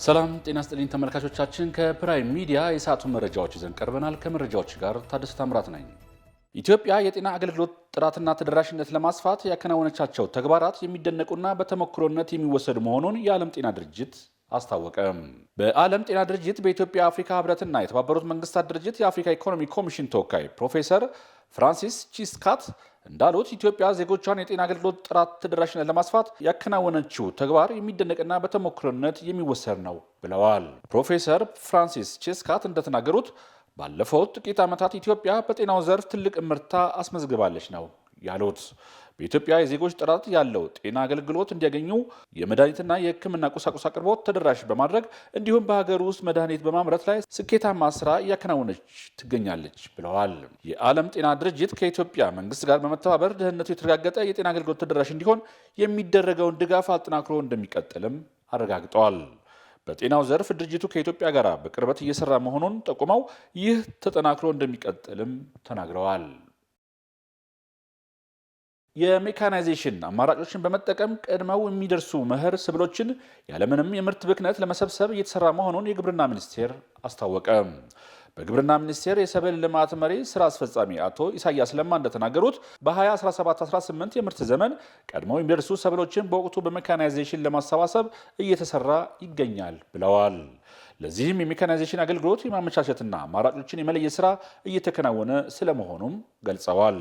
ሰላም ጤና ይስጥልኝ ተመልካቾቻችን ከፕራይም ሚዲያ የሰዓቱ መረጃዎች ይዘን ቀርበናል። ከመረጃዎች ጋር ታደሰ ታምራት ነኝ። ኢትዮጵያ የጤና አገልግሎት ጥራትና ተደራሽነት ለማስፋት ያከናወነቻቸው ተግባራት የሚደነቁና በተሞክሮነት የሚወሰዱ መሆኑን የዓለም ጤና ድርጅት አስታወቀ። በዓለም ጤና ድርጅት በኢትዮጵያ አፍሪካ ህብረትና የተባበሩት መንግስታት ድርጅት የአፍሪካ ኢኮኖሚ ኮሚሽን ተወካይ ፕሮፌሰር ፍራንሲስ ቺስካት እንዳሉት ኢትዮጵያ ዜጎቿን የጤና አገልግሎት ጥራት ተደራሽነት ለማስፋት ያከናወነችው ተግባር የሚደነቅና በተሞክሮነት የሚወሰድ ነው ብለዋል። ፕሮፌሰር ፍራንሲስ ቺስካት እንደተናገሩት ባለፈው ጥቂት ዓመታት ኢትዮጵያ በጤናው ዘርፍ ትልቅ እምርታ አስመዝግባለች ነው ያሉት። በኢትዮጵያ የዜጎች ጥራት ያለው ጤና አገልግሎት እንዲያገኙ የመድኃኒትና የሕክምና ቁሳቁስ አቅርቦት ተደራሽ በማድረግ እንዲሁም በሀገር ውስጥ መድኃኒት በማምረት ላይ ስኬታማ ስራ እያከናወነች ትገኛለች ብለዋል። የዓለም ጤና ድርጅት ከኢትዮጵያ መንግስት ጋር በመተባበር ደህንነቱ የተረጋገጠ የጤና አገልግሎት ተደራሽ እንዲሆን የሚደረገውን ድጋፍ አጠናክሮ እንደሚቀጥልም አረጋግጠዋል። በጤናው ዘርፍ ድርጅቱ ከኢትዮጵያ ጋር በቅርበት እየሰራ መሆኑን ጠቁመው ይህ ተጠናክሮ እንደሚቀጥልም ተናግረዋል። የሜካናይዜሽን አማራጮችን በመጠቀም ቀድመው የሚደርሱ መኸር ሰብሎችን ያለምንም የምርት ብክነት ለመሰብሰብ እየተሰራ መሆኑን የግብርና ሚኒስቴር አስታወቀ። በግብርና ሚኒስቴር የሰብል ልማት መሪ ስራ አስፈጻሚ አቶ ኢሳያስ ለማ እንደተናገሩት በ2017-18 የምርት ዘመን ቀድመው የሚደርሱ ሰብሎችን በወቅቱ በሜካናይዜሽን ለማሰባሰብ እየተሰራ ይገኛል ብለዋል። ለዚህም የሜካናይዜሽን አገልግሎት የማመቻቸትና አማራጮችን የመለየት ስራ እየተከናወነ ስለመሆኑም ገልጸዋል።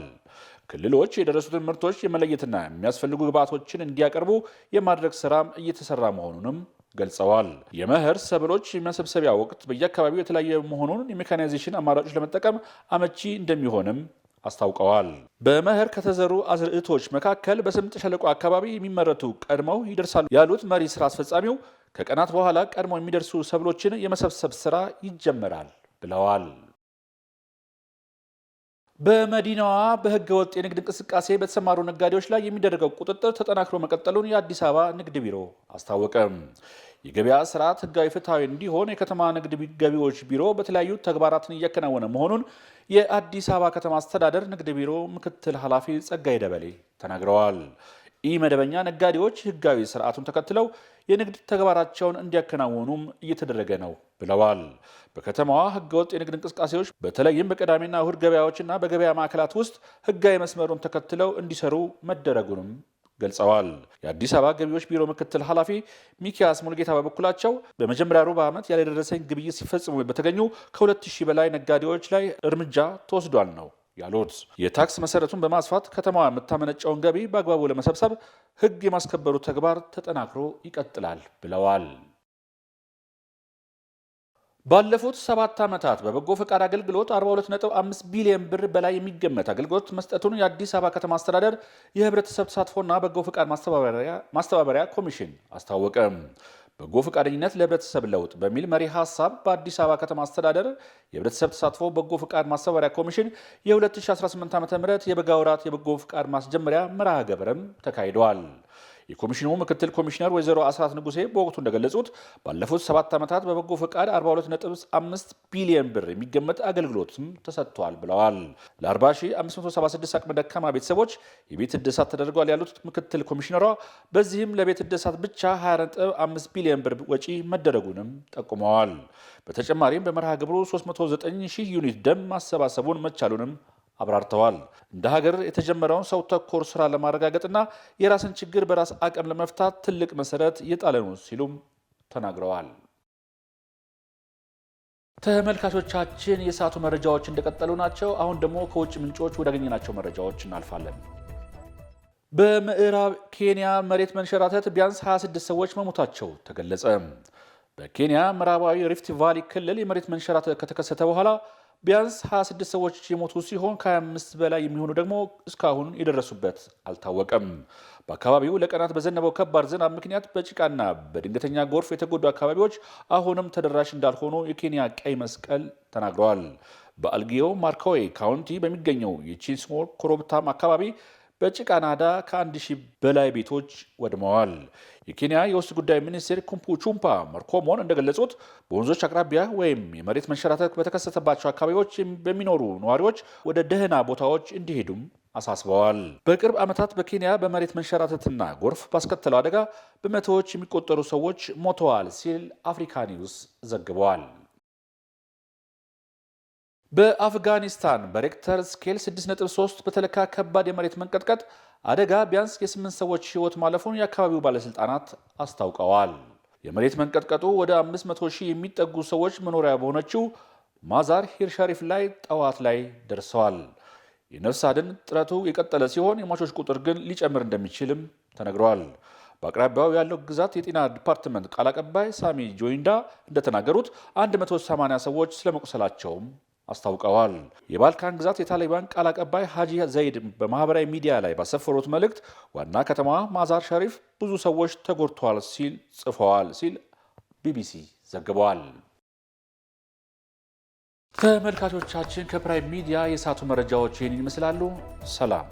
ክልሎች የደረሱትን ምርቶች የመለየትና የሚያስፈልጉ ግብዓቶችን እንዲያቀርቡ የማድረግ ስራም እየተሰራ መሆኑንም ገልጸዋል። የመኸር ሰብሎች የመሰብሰቢያ ወቅት በየአካባቢው የተለያየ መሆኑን የሜካናይዜሽን አማራጮች ለመጠቀም አመቺ እንደሚሆንም አስታውቀዋል። በመኸር ከተዘሩ አዝርዕቶች መካከል በስምጥ ሸለቆ አካባቢ የሚመረቱ ቀድመው ይደርሳሉ ያሉት መሪ ስራ አስፈጻሚው ከቀናት በኋላ ቀድመው የሚደርሱ ሰብሎችን የመሰብሰብ ስራ ይጀመራል ብለዋል። በመዲናዋ በህገ ወጥ የንግድ እንቅስቃሴ በተሰማሩ ነጋዴዎች ላይ የሚደረገው ቁጥጥር ተጠናክሮ መቀጠሉን የአዲስ አበባ ንግድ ቢሮ አስታወቀ። የገበያ ስርዓት ህጋዊ፣ ፍትሐዊ እንዲሆን የከተማ ንግድ ገቢዎች ቢሮ በተለያዩ ተግባራትን እያከናወነ መሆኑን የአዲስ አበባ ከተማ አስተዳደር ንግድ ቢሮ ምክትል ኃላፊ ጸጋይ ደበሌ ተናግረዋል። ኢመደበኛ ነጋዴዎች ህጋዊ ስርዓቱን ተከትለው የንግድ ተግባራቸውን እንዲያከናውኑም እየተደረገ ነው ብለዋል። በከተማዋ ህገወጥ የንግድ እንቅስቃሴዎች በተለይም በቅዳሜና እሁድ ገበያዎችና በገበያ ማዕከላት ውስጥ ህጋዊ መስመሩን ተከትለው እንዲሰሩ መደረጉንም ገልጸዋል። የአዲስ አበባ ገቢዎች ቢሮ ምክትል ኃላፊ ሚኪያስ ሙልጌታ በበኩላቸው በመጀመሪያ ሩብ ዓመት ያልደረሰኝ ግብይት ሲፈጽሙ በተገኙ ከ2000 በላይ ነጋዴዎች ላይ እርምጃ ተወስዷል ነው ያሉት። የታክስ መሰረቱን በማስፋት ከተማዋ የምታመነጨውን ገቢ በአግባቡ ለመሰብሰብ ህግ የማስከበሩ ተግባር ተጠናክሮ ይቀጥላል ብለዋል። ባለፉት 7 ዓመታት በበጎ ፈቃድ አገልግሎት 42.5 ቢሊዮን ብር በላይ የሚገመት አገልግሎት መስጠቱን የአዲስ አበባ ከተማ አስተዳደር የህብረተሰብ ተሳትፎና በጎ ፈቃድ ማስተባበሪያ ኮሚሽን አስታወቀ። በጎ ፈቃደኝነት ለህብረተሰብ ለውጥ በሚል መሪ ሐሳብ በአዲስ አበባ ከተማ አስተዳደር የህብረተሰብ ተሳትፎ በጎ ፈቃድ ማስተባበሪያ ኮሚሽን የ2018 ዓ.ም የበጋ ወራት የበጎ ፈቃድ ማስጀመሪያ መርሃ ግብርም ተካሂደዋል። የኮሚሽኑ ምክትል ኮሚሽነር ወይዘሮ አስራት ንጉሴ በወቅቱ እንደገለጹት ባለፉት 7 ዓመታት በበጎ ፈቃድ 42.5 ቢሊዮን ብር የሚገመት አገልግሎትም ተሰጥቷል ብለዋል። ለ40,576 አቅመ ደካማ ቤተሰቦች የቤት እድሳት ተደርጓል ያሉት ምክትል ኮሚሽነሯ በዚህም ለቤት እድሳት ብቻ 20.5 ቢሊዮን ብር ወጪ መደረጉንም ጠቁመዋል። በተጨማሪም በመርሃ ግብሩ 309,000 ዩኒት ደም ማሰባሰቡን መቻሉንም አብራርተዋል። እንደ ሀገር የተጀመረውን ሰው ተኮር ስራ ለማረጋገጥና የራስን ችግር በራስ አቅም ለመፍታት ትልቅ መሰረት የጣለ ነው ሲሉም ተናግረዋል። ተመልካቾቻችን የሰዓቱ መረጃዎች እንደቀጠሉ ናቸው። አሁን ደግሞ ከውጭ ምንጮች ወዳገኘናቸው መረጃዎች እናልፋለን። በምዕራብ ኬንያ መሬት መንሸራተት ቢያንስ 26 ሰዎች መሞታቸው ተገለጸ። በኬንያ ምዕራባዊ ሪፍት ቫሊ ክልል የመሬት መንሸራተት ከተከሰተ በኋላ ቢያንስ 26 ሰዎች የሞቱ ሲሆን ከ25 በላይ የሚሆኑ ደግሞ እስካሁን የደረሱበት አልታወቀም። በአካባቢው ለቀናት በዘነበው ከባድ ዝናብ ምክንያት በጭቃና በድንገተኛ ጎርፍ የተጎዱ አካባቢዎች አሁንም ተደራሽ እንዳልሆኑ የኬንያ ቀይ መስቀል ተናግረዋል። በአልጌዮ ማርኮዌ ካውንቲ በሚገኘው የቺንስሞር ኮረብታማ አካባቢ በጭቃ ናዳ ከ1000 በላይ ቤቶች ወድመዋል። የኬንያ የውስጥ ጉዳይ ሚኒስቴር ኩምፑቹምፓ መርኮሞን እንደገለጹት በወንዞች አቅራቢያ ወይም የመሬት መንሸራተት በተከሰተባቸው አካባቢዎች በሚኖሩ ነዋሪዎች ወደ ደህና ቦታዎች እንዲሄዱም አሳስበዋል። በቅርብ ዓመታት በኬንያ በመሬት መንሸራተትና ጎርፍ ባስከተለው አደጋ በመቶዎች የሚቆጠሩ ሰዎች ሞተዋል ሲል አፍሪካ ኒውስ ዘግበዋል። በአፍጋኒስታን በሬክተር ስኬል 6.3 በተለካ ከባድ የመሬት መንቀጥቀጥ አደጋ ቢያንስ የ8 ሰዎች ሕይወት ማለፉን የአካባቢው ባለሥልጣናት አስታውቀዋል። የመሬት መንቀጥቀጡ ወደ 500 ሺህ የሚጠጉ ሰዎች መኖሪያ በሆነችው ማዛር ሂር ሸሪፍ ላይ ጠዋት ላይ ደርሰዋል። የነፍስ አድን ጥረቱ የቀጠለ ሲሆን የሟቾች ቁጥር ግን ሊጨምር እንደሚችልም ተነግረዋል። በአቅራቢያው ያለው ግዛት የጤና ዲፓርትመንት ቃል አቀባይ ሳሚ ጆይንዳ እንደተናገሩት 180 ሰዎች ስለመቁሰላቸውም አስታውቀዋል። የባልካን ግዛት የታሊባን ቃል አቀባይ ሀጂ ዘይድ በማህበራዊ ሚዲያ ላይ ባሰፈሩት መልእክት ዋና ከተማዋ ማዛር ሸሪፍ ብዙ ሰዎች ተጎድተዋል ሲል ጽፈዋል ሲል ቢቢሲ ዘግበዋል። ተመልካቾቻችን ከፕራይም ሚዲያ የሰዓቱ መረጃዎች ይህን ይመስላሉ። ሰላም።